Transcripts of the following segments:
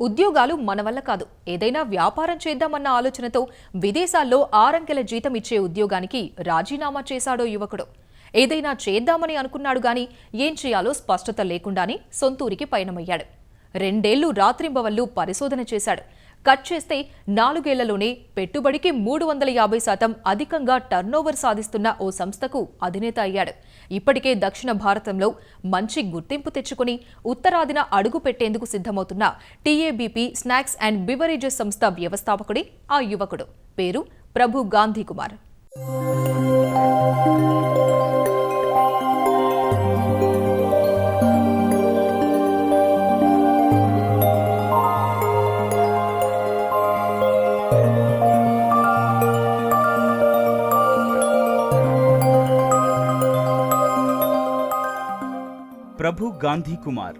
ఉద్యోగాలు మన వల్ల కాదు, ఏదైనా వ్యాపారం చేద్దామన్న ఆలోచనతో విదేశాల్లో 6 అంకెల జీతం ఇచ్చే ఉద్యోగానికి రాజీనామా చేశాడో యువకుడు. ఏదైనా చేద్దామని అనుకున్నాడు గాని ఏం చేయాలో స్పష్టత లేకుండానే సొంతూరికి పయనమయ్యాడు. 2 ఏళ్లు రాత్రింబవళ్లు పరిశోధన చేశాడు. కట్ చేస్తే 4 ఏళ్లలోనే పెట్టుబడికి 350% అధికంగా టర్నోవర్ సాధిస్తున్న ఓ సంస్థకు అధినేత అయ్యాడు. ఇప్పటికే దక్షిణ భారతంలో మంచి గుర్తింపు తెచ్చుకుని ఉత్తరాదిన అడుగు పెట్టేందుకు సిద్ధమవుతున్న టీఏబీపీ స్నాక్స్ అండ్ బివరేజెస్ సంస్థ వ్యవస్థాపకుడే ఆ యువకుడు. పేరు ప్రభు గాంధీ కుమార్. ప్రభు గాంధీ కుమార్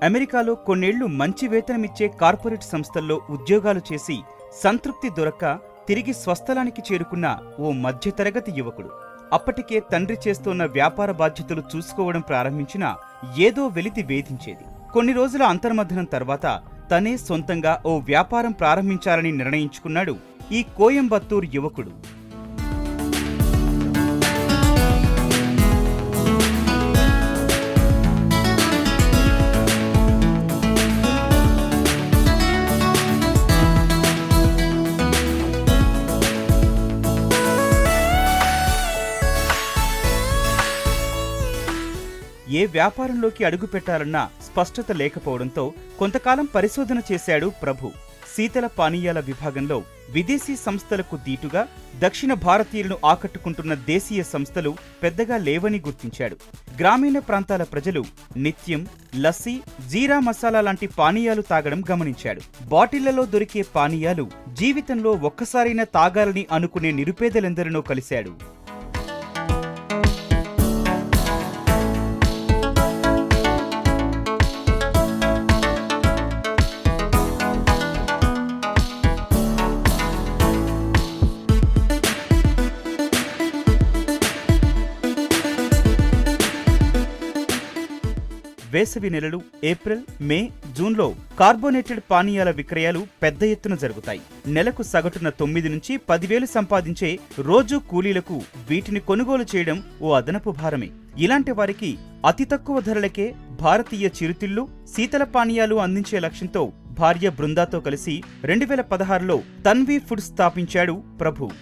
అమెరికాలో కొన్నేళ్లు మంచి వేతనమిచ్చే కార్పొరేట్ సంస్థల్లో ఉద్యోగాలు చేసి సంతృప్తి దొరక్క తిరిగి స్వస్థలానికి చేరుకున్న ఓ మధ్యతరగతి యువకుడు. అప్పటికే తండ్రి చేస్తోన్న వ్యాపార బాధ్యతలు చూసుకోవడం ప్రారంభించినా ఏదో వెలితి వేధించేది. కొన్ని రోజుల అంతర్మథనం తర్వాత తనే సొంతంగా ఓ వ్యాపారం ప్రారంభించాలని నిర్ణయించుకున్నాడు ఈ కోయంబత్తూర్ యువకుడు. ఏ వ్యాపారంలోకి అడుగు పెట్టాలన్నా స్పష్టత లేకపోవడంతో కొంతకాలం పరిశోధన చేశాడు ప్రభు. శీతల పానీయాల విభాగంలో విదేశీ సంస్థలకు దీటుగా దక్షిణ భారతీయులను ఆకట్టుకుంటున్న దేశీయ సంస్థలు పెద్దగా లేవని గుర్తించాడు. గ్రామీణ ప్రాంతాల ప్రజలు నిత్యం లస్సీ, జీరా మసాలా లాంటి పానీయాలు తాగడం గమనించాడు. బాటిళ్లలో దొరికే పానీయాలు జీవితంలో ఒక్కసారైనా తాగాలని అనుకునే నిరుపేదలెందరినో కలిశాడు. వేసవి నెలలు ఏప్రిల్, మే, జూన్లో కార్బోనేటెడ్ పానీయాల విక్రయాలు పెద్ద ఎత్తున జరుగుతాయి. నెలకు సగటున 9 నుంచి 10,000 సంపాదించే రోజూ కూలీలకు వీటిని కొనుగోలు చేయడం ఓ అదనపు భారమే. ఇలాంటి వారికి అతి తక్కువ ధరలకే భారతీయ చిరుతిళ్లు, శీతల పానీయాలు అందించే లక్ష్యంతో భార్య బృందాతో కలిసి 2016లో తన్వీ ఫుడ్స్ స్థాపించాడు ప్రభు.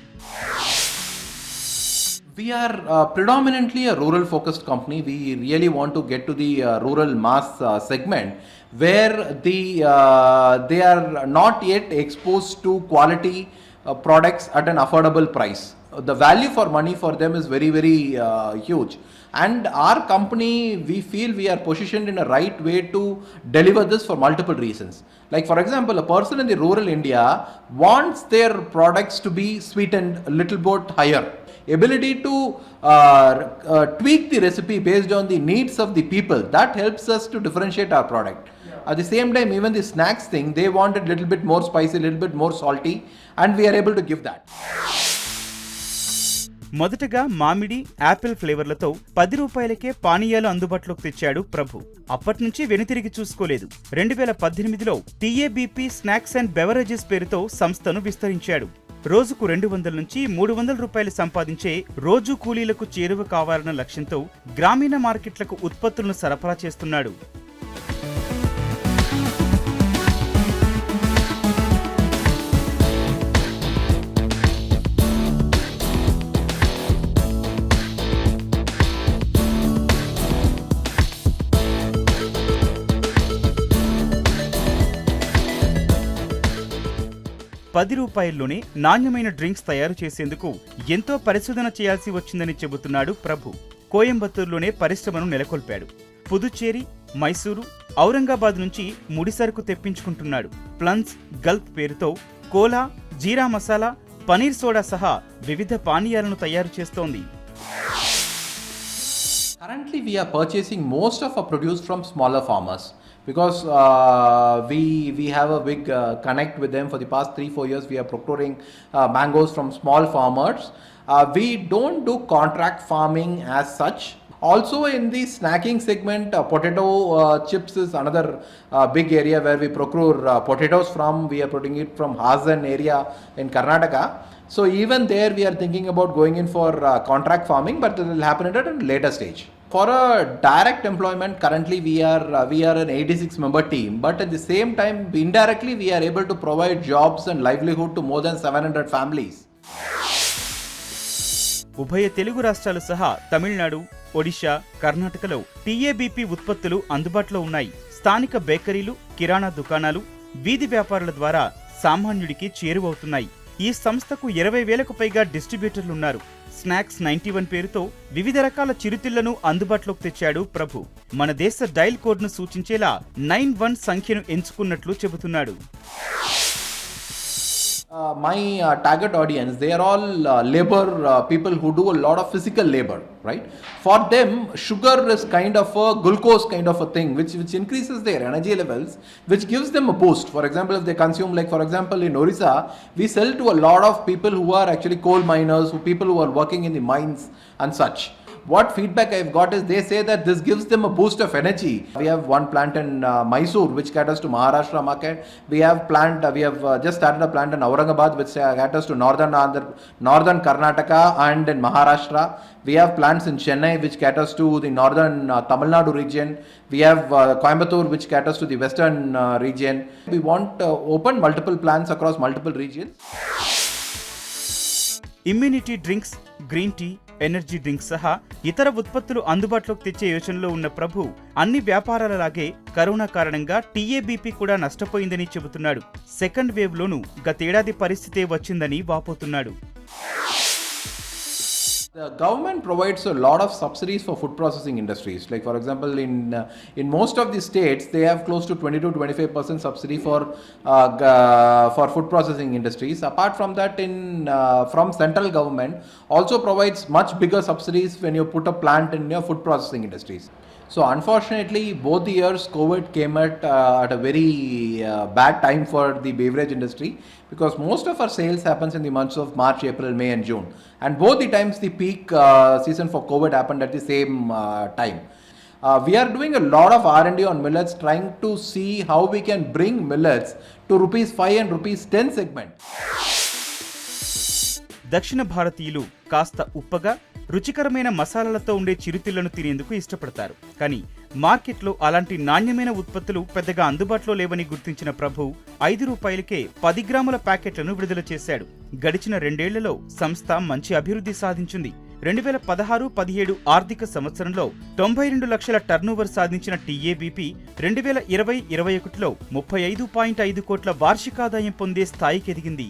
We are predominantly a rural focused company. We really want to get to the rural mass segment where they are not yet exposed to quality products at an affordable price. The value for money for them is very, very huge. And our company, we feel we are positioned in a right way to deliver this for multiple reasons. Like for example, a person in the rural India wants their products to be sweetened a little bit higher. Ability to tweak the recipe based on the needs of the people, that helps us to differentiate our product. At the same time, even the snacks thing, they want a little bit more spicy, a little bit more salty, and we are able to give that. మొదటగా మామిడి, Apple ఫ్లేవర్లతో 10 రూపాయలకే పానీయాలు అందుబాటులోకి తెచ్చాడు ప్రభు. అప్పట్నుంచి వెనుతిరిగి చూసుకోలేదు. 2018లో టీఏబీపీ snacks and beverages పేరుతో సంస్థను విస్తరించాడు. రోజుకు 200 నుంచి 300 రూపాయలు సంపాదించే రోజు కూలీలకు చేరువ కావాలన్న లక్ష్యంతో గ్రామీణ మార్కెట్లకు ఉత్పత్తులను సరఫరా చేస్తున్నాడు. ₹10లోనే నాణ్యమైన డ్రింక్స్ తయారు చేసేందుకు ఎంతో పరిశోధన చేయాల్సి వచ్చిందని చెబుతున్నాడు ప్రభు. కోయంబత్తూరులోనే పరిశ్రమను నెలకొల్పాడు. పుదుచ్చేరి, మైసూరు, ఔరంగాబాద్ నుంచి ముడిసరుకు తెప్పించుకుంటున్నాడు. ప్లన్స్ గల్ప్ పేరుతో కోలా, జీరా మసాలా, పనీర్ సోడా సహా వివిధ పానీయాలను తయారు చేస్తోంది. Currently we are purchasing most of our produce from smaller farmers. Because we have a big connect with them. For the past 3-4 years we are procuring mangoes from small farmers. We don't do contract farming as such. Also in the snacking segment, potato chips is another big area where we procure potatoes from. We are putting it from Hasan area in Karnataka. So even there we are thinking about going in for contract farming, but it will happen at a later stage. For a direct employment, currently we are an 86 member team, but at the same time indirectly we are able to provide jobs and livelihood to more than 700 families. ఉభయ తెలుగు రాష్ట్రాలు సహా తమిళనాడు, ఒడిశా, కర్ణాటకలో టీఏబీపీ ఉత్పత్తులు అందుబాటులో ఉన్నాయి. స్థానిక బేకరీలు, కిరాణా దుకాణాలు, వీధి వ్యాపారుల ద్వారా సామాన్యుడికి చేరువవుతున్నాయి. ఈ సంస్థకు 20,000కు పైగా డిస్ట్రిబ్యూటర్లున్నారు. స్నాక్స్ 91 పేరుతో వివిధ రకాల చిరుతిళ్లను అందుబాటులోకి తెచ్చాడు ప్రభు. మన దేశ డైల్ కోడ్ను సూచించేలా 91 సంఖ్యను ఎంచుకున్నట్లు చెబుతున్నాడు. My target audience, they are all labor people who do a lot of physical labor, right? For them, sugar is kind of a glucose kind of a thing, which increases their energy levels, which gives them a boost. For example, if they consume, like for example in Orissa, we sell to a lot of people who are actually coal miners, people who are working in the mines and such. What feedback I've got is they say that this gives them a boost of energy. We have one plant in Mysore which caters to Maharashtra market. We have just started a plant in Aurangabad which caters to northern Karnataka and in Maharashtra. We have plants in Chennai which caters to the northern Tamil Nadu region. We have Coimbatore which caters to the western region. We want to open multiple plants across multiple regions. Immunity drinks, green tea, energy drinks సహా ఇతర ఉత్పత్తులు అందుబాటులోకి తెచ్చే యోచనలో ఉన్న ప్రభు అన్ని వ్యాపారాలలాగే corona కారణంగా టీఏబీపీ కూడా నష్టపోయిందని చెబుతున్నాడు. సెకండ్ వేవ్ లోనూ గతేడాది పరిస్థితే వచ్చిందని వాపోతున్నాడు. The government provides a lot of subsidies for food processing industries. Like for example, in most of the states, they have close to 20-25% subsidy for food processing industries. Apart from that, from central government also provides much bigger subsidies when you put a plant in your food processing industries. So unfortunately, both the years COVID came at a very bad time for the beverage industry, because most of our sales happens in the months of March, April, May and June. And both the times the peak season for COVID happened at the same time. We are doing a lot of R&D on millets, trying to see how we can bring millets to ₹5 and ₹10 segment. దక్షిణ భారతీయులు కాస్త ఉప్పగా రుచికరమైన మసాలాలతో ఉండే చిరుతిళ్లను తినేందుకు ఇష్టపడతారు. కానీ మార్కెట్లో అలాంటి నాణ్యమైన ఉత్పత్తులు పెద్దగా అందుబాటులో లేవని గుర్తించిన ప్రభు ₹5కే 10 గ్రాముల ప్యాకెట్లను విడుదల చేశాడు. గడిచిన 2 ఏళ్లలో సంస్థ మంచి అభివృద్ధి సాధించింది. 2016-17 ఆర్థిక సంవత్సరంలో 92 లక్షల టర్నోవర్ సాధించిన టీఏబీపీ 2020-21లో 35.5 కోట్ల వార్షికాదాయం పొందే స్థాయికి ఎదిగింది.